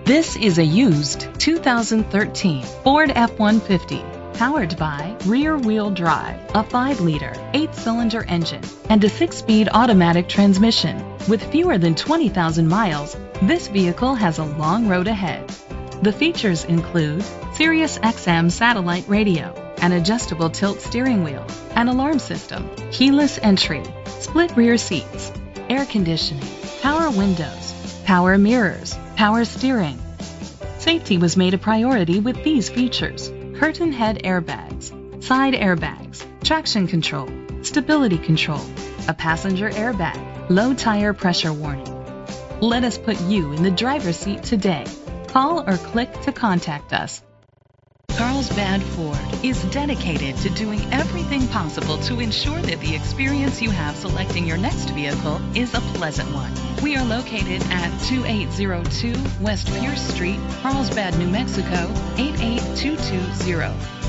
This is a used 2013 Ford F-150, powered by rear-wheel drive, a 5-liter, 8-cylinder engine, and a 6-speed automatic transmission. With fewer than 20,000 miles, this vehicle has a long road ahead. The features include Sirius XM satellite radio, an adjustable tilt steering wheel, an alarm system, keyless entry, split rear seats, air conditioning, power windows, power mirrors, power steering. Safety was made a priority with these features: curtain head airbags, side airbags, traction control, stability control, a passenger airbag, low tire pressure warning. Let us put you in the driver's seat today. Call or click to contact us. Carlsbad Ford is dedicated to doing everything possible to ensure that the experience you have selecting your next vehicle is a pleasant one. We are located at 2802 West Pierce Street, Carlsbad, New Mexico, 88220.